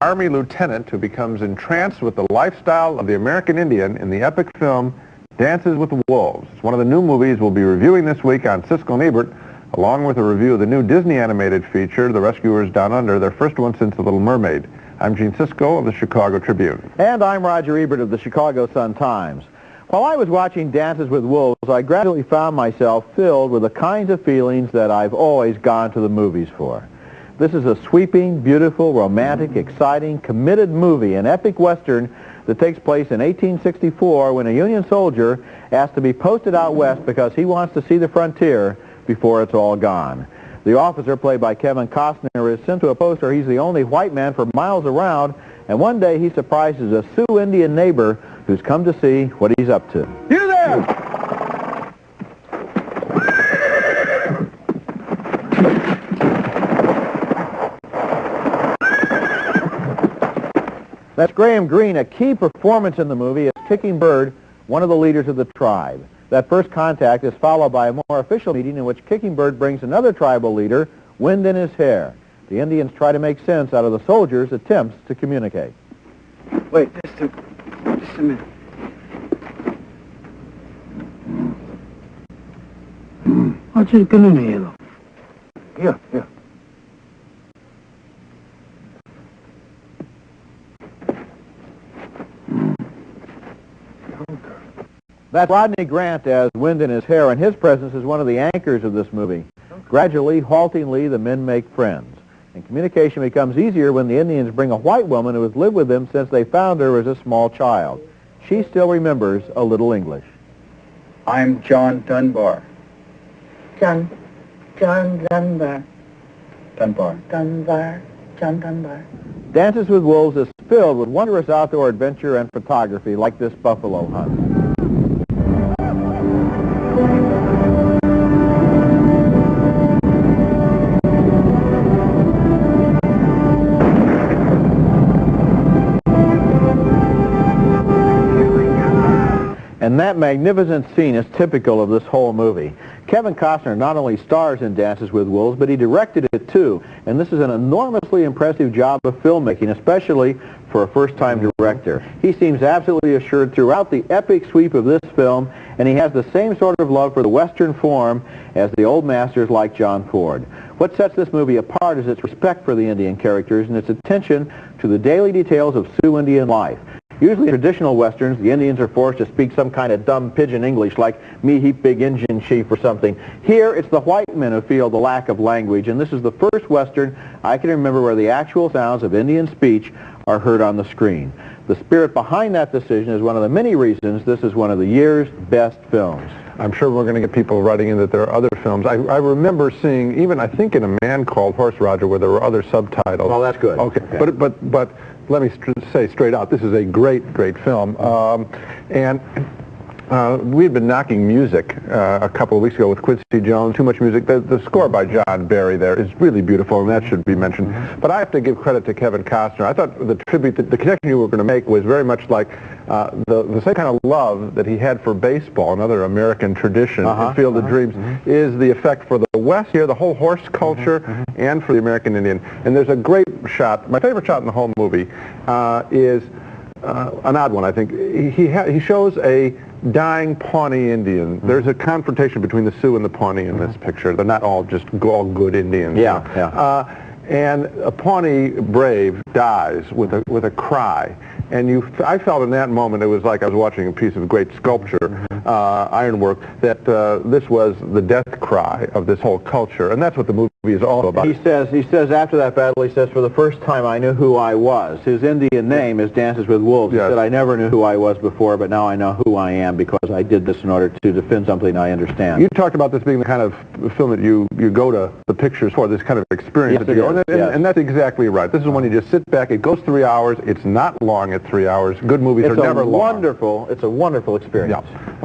Army lieutenant who becomes entranced with the lifestyle of the American Indian in the epic film Dances with Wolves. It's one of the new movies we'll be reviewing this week on Siskel and Ebert, along with a review of the new Disney animated feature, The Rescuers Down Under, their first one since The Little Mermaid. I'm Gene Siskel of the Chicago Tribune. And I'm Roger Ebert of the Chicago Sun-Times. While I was watching Dances with Wolves, I gradually found myself filled with the kinds of feelings that I've always gone to the movies for. This is a sweeping, beautiful, romantic, exciting, committed movie, an epic Western that takes place in 1864 when a Union soldier asks to be posted out west because he wants to see the frontier before it's all gone. The officer, played by Kevin Costner, is sent to a post where he's the only white man for miles around, and one day he surprises a Sioux Indian neighbor who's come to see what he's up to. You there! That's Graham Greene. A key performance in the movie is Kicking Bird, one of the leaders of the tribe. That first contact is followed by a more official meeting in which Kicking Bird brings another tribal leader, wind in his hair. The Indians try to make sense out of the soldiers' attempts to communicate. Wait, just a minute. What's it gonna mean? Here. That's Rodney Grant as wind in his hair, and his presence is one of the anchors of this movie. Gradually, haltingly, the men make friends. And communication becomes easier when the Indians bring a white woman who has lived with them since they found her as a small child. She still remembers a little English. I'm John Dunbar. John Dunbar. John Dunbar. Dances with Wolves is filled with wondrous outdoor adventure and photography like this buffalo hunt. And that magnificent scene is typical of this whole movie. Kevin Costner not only stars in Dances with Wolves, but he directed it too. And this is an enormously impressive job of filmmaking, especially for a first-time director. He seems absolutely assured throughout the epic sweep of this film, and he has the same sort of love for the Western form as the old masters like John Ford. What sets this movie apart is its respect for the Indian characters and its attention to the daily details of Sioux Indian life. Usually in traditional Westerns, the Indians are forced to speak some kind of dumb pidgin English like me heap big Injun chief or something. Here, it's the white men who feel the lack of language, and this is the first Western I can remember where the actual sounds of Indian speech are heard on the screen. The spirit behind that decision is one of the many reasons this is one of the year's best films. I'm sure we're going to get people writing in that there are other films. I remember seeing, even I think in A Man Called Horse, Roger, where there were other subtitles. Well, that's good. Okay. But let me say straight out, this is a great film. We had been knocking music a couple of weeks ago with Quincy Jones, too much music. The score by John Barry there is really beautiful, and that should be mentioned. But I have to give credit to Kevin Costner. I thought the tribute, the connection you were going to make was very much like the same kind of love that he had for baseball, another American tradition, in Field of Dreams, is the effect for the West here, the whole horse culture, and for the American Indian. And there's a great shot, my favorite shot in the whole movie, is an odd one, I think. He shows a dying Pawnee Indian. There's a confrontation between the Sioux and the Pawnee in this picture. They're not all just all good Indians. And a Pawnee brave dies with a cry. And I felt in that moment it was like I was watching a piece of great sculpture, ironwork, that this was the death cry of this whole culture, and that's what the movie is all about. He says after that battle, he says, for the first time I knew who I was. His Indian name is Dances with Wolves. He said, I never knew who I was before, but now I know who I am because I did this in order to defend something I understand. You talked about this being the kind of film that you go to the pictures for, this kind of experience. And that's exactly right. This is when you just sit back. It goes 3 hours. It's not long at 3 hours. Good movies are never long. It's a wonderful experience. Okay.